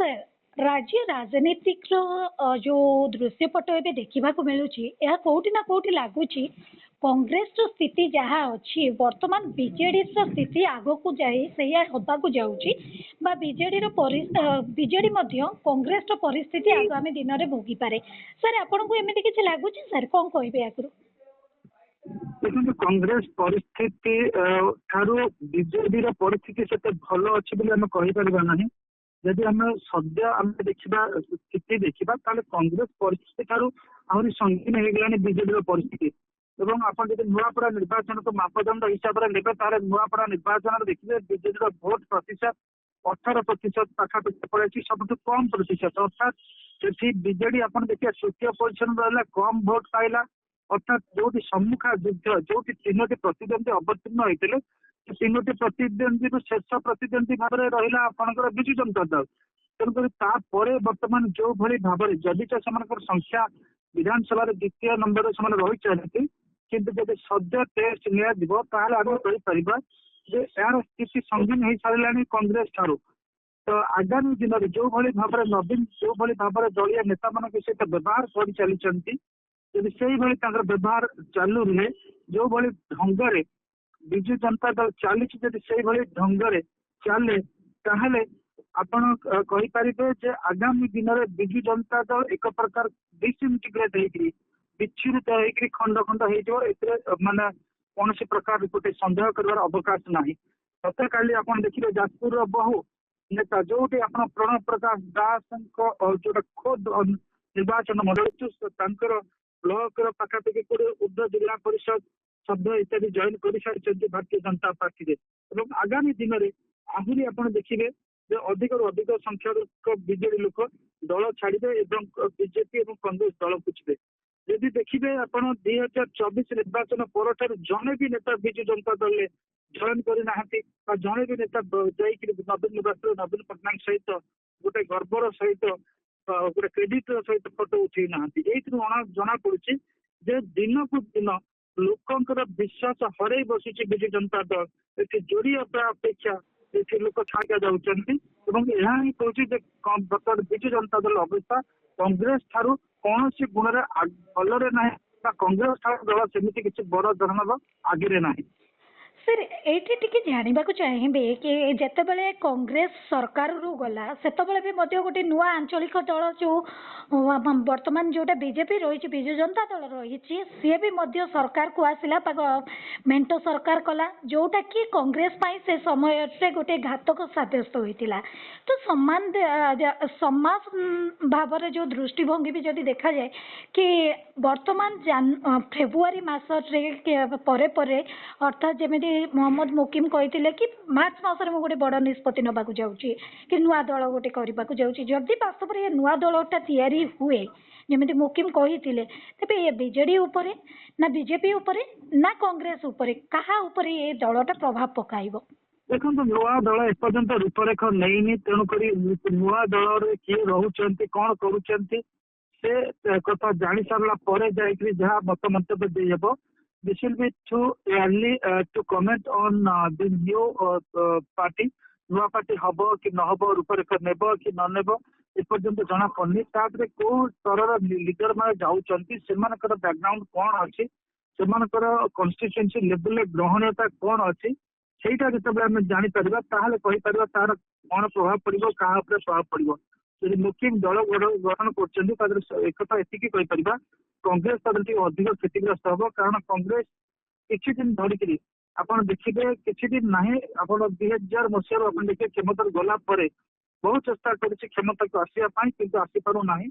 Sir राज्य राजनीतिक जो दृश्यपट एवं देखा मिलूँ कौटि ना कौटि लगुच कांग्रेस स्थिति जहाँ अच्छी वर्तमान बीजेडी स्थिति आग को जाए हवाक जाऊँगी बीजेडी बीजेडी कांग्रेस परिस्थिति आगामी दिन में भोगी पारे सर आपन को एमती किसी लगुच सर कौन कहे आगु देखो कांग्रेस परिस्थिति ठारू बीजेडी परिस्थिति से भल अच्छी कहीपर ना जदि आम सद्य आम देखा स्थिति देखा कांग्रेस परिस्थिति ठारू आहरी संगीन हो गलानी बीजेडी परिस्थिति एवं आप नुआपड़ा निर्वाचन को मापदंड हिसाब से ने नुआपड़ा निर्वाचन देखिए बीजेडी भोट प्रतिशत 18% पाखापाखि पड़े सब कम प्रतिशत अर्थात से बीजेडी आप देखिए तृतीय पोजिशन रहा कम भोट पाइला अर्थात जो सम्मुखा युद्ध जो तीनो प्रतिद्वंदी अवतीर्ण होते तीनो प्रतिद्वंदी शेष प्रतिद्वंदी भाव में रहा आपंकर विजु जनता दल तेणुक बर्तमान जो भली भाव में जदि तो संख्या विधानसभा द्वितीय नंबर से रही किंतु जब सद्य टेस्ट निपर यार स्थिति संगीन हो सारे कांग्रेस ठारू तो आगामी दिन में जो भली भाव में नवीन जो भली भाव में दलिया नेता मान सहित व्यवहार कर चली जब से व्यवहार चालू रुहे जो भली ढंग विजु जनता दल चली ढंग चले ताहले आपण कहीपर आगामी दिन में विजु जनता दल एक प्रकार डिसइंटीग्रेट होकर विच्छिन्न होकर खंड खंड हो माने कौन प्रकार गोटे सन्देह कर अवकाश ना गत काली आप देखिए जाजपुर बहु नेता जो प्रणव प्रकाश दास जो खोद निर्वाचन मंडल ब्लॉक पाखापाखि कोड़े उर्ध्व जिला परिषद सभ्य इत्यादि जॉइन कर सारी भारतीय जनता पार्टी आगामी दिन में आहरी आप देखिए अधिक रू अधिक संख्यक बीजेडी लोक दल छाड़े बीजेपी और कांग्रेस दल को जीवे यदि देखिए आप 2024 निर्वाचन पर जड़े भी नेता विजु जनता दल में जॉइन करना जड़े भी नेता नवीन निवास नवीन पट्टनायक सहित गोटे गर्वर सहित गोटे क्रेडिट सहित फोटो उठे ना जना पड़ी दिन को दिन लोकंर विश्वास हर बसुची विजु जनता दल ये जोड़ी अपेक्षा ये लोक छाड़ा जाऊँगी यह कहूँ बर्तमान विजु जनता दल अवस्था कांग्रेस ठारू कौन सी गुण भलरे ना कांग्रेस ठारू दल सेमती किसी बड़ धरण आगे ना सर ये जानवा चाहिए कि जितेबाला कांग्रेस सरकार रू गला से गोटे नुआ आंचलिक दल जो वर्तमान जोटा बीजेपी रही विजु जनता दल रही सी भी सरकार को आसला मेंटो सरकार कला जोटा कि कांग्रेस से समय से गोटे घातक सब्यस्त होता तो समान समाज भाव जो दृष्टिभंगी भी जदि देखा जाए कि वर्तमान फेब्रुआरी मास अर्थात जमी मोहम्मद मुकिम कहते कि मार्च मासरे गोटे बड़ निष्पत्ति नवाक जाऊँगी कि नुआ दल गोटे करने जाऊँगी जदि वास्तव में नुआ दलटा तैयारी हुए जमी मुकिम कहते तेरे ये बीजेडी उपरे ना बीजेपी उपरे ना कांग्रेस उपरे कहा उपरे ये दलटा प्रभाव पकाइब देखो नुआ दल एपर्यंत रूपरेख नहीं तेणुक नुआ दल किए रोचे कौन कर कथा जानी सारा पर जहाँ मत मंतव्य देहब this will be too early to comment on the new party नुआ पार्टी हम कि न हम रूपरेख नेब कि नेब एपर्यंत जना पड़नी तापर कौ स्तर लीडर मैंने जाऊँच से बैकग्राउंड कौन अच्छी से कन्स्टिट्यूएंसी लेवल ग्रहणीयता कौन अच्छी सहीटा जो आम जापर कहीपर तार कौन प्रभाव पड़ो क्या प्रभाव पड़ो यदि मुकिम दल गठन कर एतिकी कांग्रेस अधिक क्षतिग्रस्त हम कारण कांग्रेस किसी दिन धरिकी आप देखिए किसी दिन ना आप 2000 मसीह आप देखिए क्षमता गला बहुत चेष्टा कर क्षमता को आसवाई किंतु आसीपार ना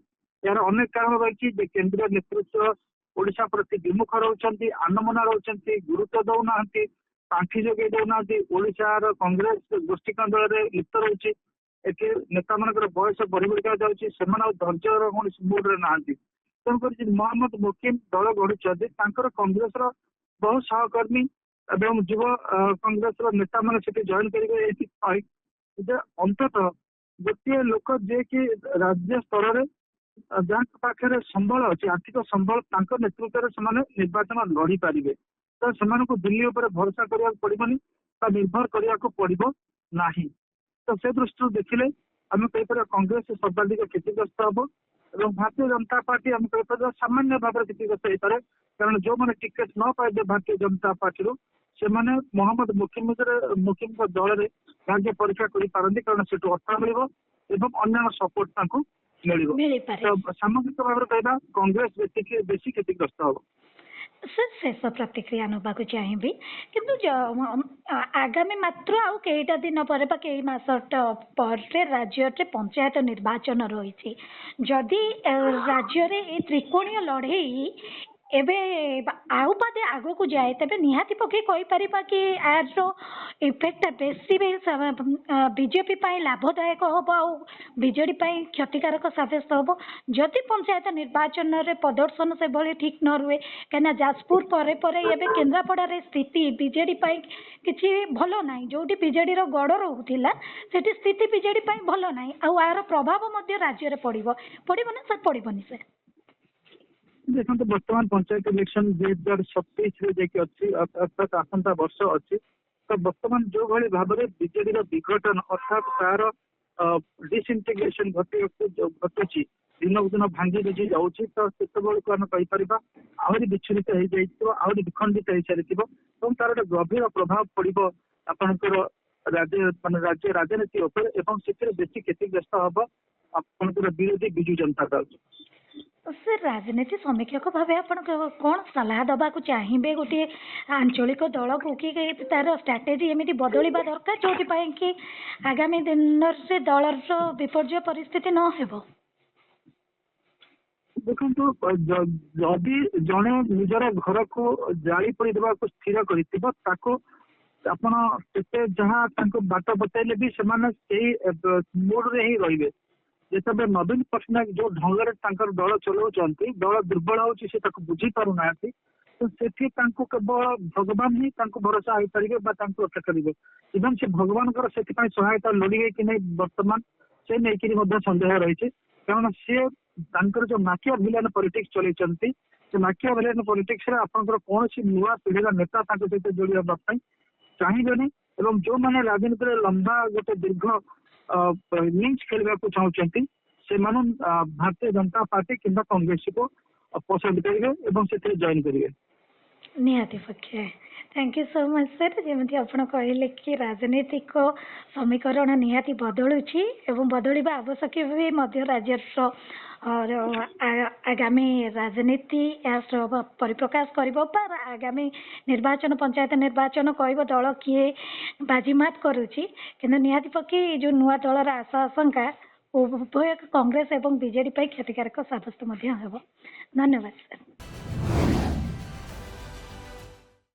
यार अनेक कारण रही केंद्रीय नेतृत्व ओडिशा प्रति विमुख रोचंती आनमना रोचंती गुरुत्व दौना पांठि जोगे दौना ओडिशार कांग्रेस गोष्ठीकांड दल में लिप्त रही नेता मान बयस बढ़ी बढ़िया जाऊँगी धैर्य कौन मुड्रे ना तेणुक मोहम्मद मुकिम दल गढ़ी कांग्रेस बहुत सहकर्मी एवं युव कांग्रेस नेता मान जॉइन करेंगे अंततः गोटे लोक जे कि राज्य स्तर में जहाँ पाखे संबल अच्छी आर्थिक संबल नेतृत्व से निर्वाचन लड़ी पारे तो से दिल्ली उपर भरोसा करने पड़ोनी निर्भर करने को पड़ो ना तो से दृष्टि देखिले ଆମେ କହିପାରିବା କଂଗ୍ରେସ ସର୍ବାଧିକ କ୍ଷତିଗ୍ରସ୍ତ ହବ ଏବଂ ଭାରତୀୟ ଜନତା ପାର୍ଟି ଆମେ କହିପାରିବା ସାମାନ୍ୟ ଭାବରେ କ୍ଷତିଗ୍ରସ୍ତ ହେଇପାରେ କାରଣ ଯୋଉମାନେ ଟିକେଟ ନ ପାଇବେ ଭାରତୀୟ ଜନତା ପାର୍ଟିରୁ ସେମାନେ ମହମ୍ମଦ ମୁକିମଙ୍କ ଦଳରେ ଭାଗ୍ୟ ପରୀକ୍ଷା କରିପାରନ୍ତି କାରଣ ସେଠୁ ଅର୍ଥ ମିଳିବ ଏବଂ ଅନ୍ୟାନ୍ୟ ସପୋର୍ଟ ତାଙ୍କୁ ମିଳିବ। ମିଳିପାରେ। ତ ସାମଗ୍ରିକ ଭାବରେ କହିବା କଂଗ୍ରେସ ବେଶୀ କ୍ଷତିଗ୍ରସ୍ତ ହବ। ସାର୍ ଶେଷ ପ୍ରତିକ୍ରିୟା ନେବାକୁ ଚାହିଁବି କିନ୍ତୁ ଆଗାମୀ ମାତ୍ର ଆଉ କେଇଟା ଦିନ ପରେ ବା କେଇ ମାସ ପରେ ରାଜ୍ୟରେ ପଞ୍ଚାୟତ ନିର୍ବାଚନ ରହିଛି। ଯଦି ରାଜ୍ୟରେ ଏ ତ୍ରିକୋଣୀୟ ଲଢ଼େଇ ଏବେ ଆଉ ପାଦେ ଆଗକୁ ଯାଏ ତେବେ ନିହାତି ପକ୍ଷେ କହିପାରିବା କି ଆର ଇଫେକ୍ଟ ବେଶୀ ବିଜେପି ପାଇଁ ଲାଭଦାୟକ ହବ ଆଉ ବିଜେଡି ପାଇଁ କ୍ଷତିକାରକ ସାବ୍ୟସ୍ତ ହବ ଯଦି ପଞ୍ଚାୟତ ନିର୍ବାଚନରେ ପ୍ରଦର୍ଶନ ସେଭଳି ଠିକ ନ ରୁହେ କାହିଁକିନା ଯାଜପୁର ପରେ ପରେ ଏବେ କେନ୍ଦ୍ରାପଡ଼ାରେ ସ୍ଥିତି ବିଜେଡି ପାଇଁ କିଛି ଭଲ ନାହିଁ ଯୋଉଠି ବିଜେଡିର ଗଡ଼ ରହୁଥିଲା ସେଠି ସ୍ଥିତି ବିଜେଡି ପାଇଁ ଭଲ ନାହିଁ ଆଉ ଏହାର ପ୍ରଭାବ ମଧ୍ୟ ରାଜ୍ୟରେ ପଡ଼ିବ ନା ସାର୍ ପଡ଼ିବନି ସାର୍? ଦେଖନ୍ତୁ ବର୍ତ୍ତମାନ ପଞ୍ଚାୟତ ଇଲେକ୍ସନ 2027 ଯାଇକି ଅଛି ଅର୍ଥାତ୍ ଆସନ୍ତା ବର୍ଷ ଅଛି ତ ବର୍ତ୍ତମାନ ଯୋଉ ଭଳି ଭାବରେ ବିଜେଡିର ବିଘଟନ ଅର୍ଥାତ୍ ତାର ଡିସଇଣ୍ଟିଗ୍ରେସନ ଘଟୁଛି ଦିନକୁ ଦିନ ଭାଙ୍ଗି ବୁଝି ଯାଉଛି ତ ସେତେବେଳକୁ ଆମେ କହିପାରିବା ଆହୁରି ବିଚ୍ଛୁରିତ ହେଇଯାଇଥିବ ଆହୁରି ବିଖଣ୍ଡିତ ହେଇସାରିଥିବ ଏବଂ ତାର ଗୋଟେ ଗଭୀର ପ୍ରଭାବ ପଡିବ ଆପଣଙ୍କର ରାଜ୍ୟ ରାଜନୀତି ଉପରେ ଏବଂ ସେଥିରେ ବେଶୀ କ୍ଷତିଗ୍ରସ୍ତ ହବ ଆପଣଙ୍କର ବିରୋଧୀ ବିଜୁ ଜନତା ଦଳ। ସାର୍ ରାଜନୀତି ସମୀକ୍ଷକ ଭାବେ ଆପଣ କ'ଣ ସଲାହ ଦେବାକୁ ଚାହିଁବେ ଗୋଟିଏ ଆଞ୍ଚଳିକ ଦଳକୁ କି ତାର ଷ୍ଟ୍ରାଟେଜି ଏମିତି ବଦଳିବା ଦରକାର ଯୋଉଥିପାଇଁ କି ଆଗାମୀ ଦିନରେ ଦଳର ବିପର୍ଯ୍ୟୟ ପରିସ୍ଥିତି ନ ହେବ? ଦେଖନ୍ତୁ ଯଦି ଜଣେ ନିଜର ଘରକୁ ଜାଳି ପୋଡ଼ି ଦେବାକୁ ସ୍ଥିର କରିଥିବ ତାକୁ ଆପଣ କେତେ ଯାହା ତାଙ୍କୁ ବାଟ ବତାଇଲେ ବି ସେମାନେ ସେଇ ମୋଡରେ ହିଁ ରହିବେ। ଯେତେବେଳେ ନବୀନ ପଟ୍ଟନାୟକ ଯୋଉ ଢଙ୍ଗରେ ତାଙ୍କର ଦଳ ଚଲାଉଛନ୍ତି ଦଳ ଦୁର୍ବଳ ହଉଛି ସେ ତାକୁ ବୁଝି ପାରୁନାହାନ୍ତି ତ ସେଠି ତାଙ୍କୁ କେବଳ ଭଗବାନ ହିଁ ତାଙ୍କୁ ଭରସା ହେଇପାରିବେ ବା ତାଙ୍କୁ ରକ୍ଷା କରିବେ ଏବଂ ସେ ଭଗବାନଙ୍କର ସେଥିପାଇଁ ସହାୟତା ଲୋଡ଼ିବେ କି ନାହିଁ ବର୍ତ୍ତମାନ ସେ ନେଇକିରି ମଧ୍ୟ ସନ୍ଦେହ ରହିଛି କାରଣ ସିଏ ତାଙ୍କର ଯୋଉ ମାକିଆ ଭିଲିଆନ ପଲିଟିକ୍ସ ଚଲେଇଛନ୍ତି ସେ ମାକିଆ ଭିଲିଆନ ପଲିଟିକ୍ସରେ ଆପଣଙ୍କର କୌଣସି ନୂଆ ପିଢ଼ିର ନେତା ତାଙ୍କ ସହିତ ଯୋଡ଼ି ହେବା ପାଇଁ ଚାହିଁବେନି ଏବଂ ଯୋଉମାନେ ରାଜନୀତିରେ ଲମ୍ବା ଗୋଟେ ଦୀର୍ଘ ଇନିଂସ ଖେଳିବାକୁ ଚାହୁଁଛନ୍ତି ସେମାନେ ଭାରତୀୟ ଜନତା ପାର୍ଟି କିମ୍ବା କଂଗ୍ରେସକୁ ପସନ୍ଦ କରିବେ ଏବଂ ସେଥିରେ ଜଏନ୍ କରିବେ। ନିହାତି ପକ୍ଷେ thank you so much sir ଯେମିତି ଆପଣ କହିଲେ କି ରାଜନୈତିକ ସମୀକରଣ ନିହାତି ବଦଳୁଛି ଏବଂ ବଦଳିବା ଆବଶ୍ୟକ ବି ମଧ୍ୟ ରାଜ୍ୟର ଆଗାମୀ ରାଜନୀତି ଏହା ପରିପ୍ରକାଶ କରିବ ବା ଆଗାମୀ ନିର୍ବାଚନ ପଞ୍ଚାୟତ ନିର୍ବାଚନ କହିବ ଦଳ କିଏ ବାଜିମାତ କରୁଛି କିନ୍ତୁ ନିହାତି ପକ୍ଷେ ଏ ଯେଉଁ ନୂଆ ଦଳର ଆଶା ଆଶଙ୍କା ଉଭୟ କଂଗ୍ରେସ ଏବଂ ବିଜେଡି ପାଇଁ କ୍ଷତିକାରକ ସାବ୍ୟସ୍ତ ମଧ୍ୟ ହେବ। ଧନ୍ୟବାଦ ସାର୍।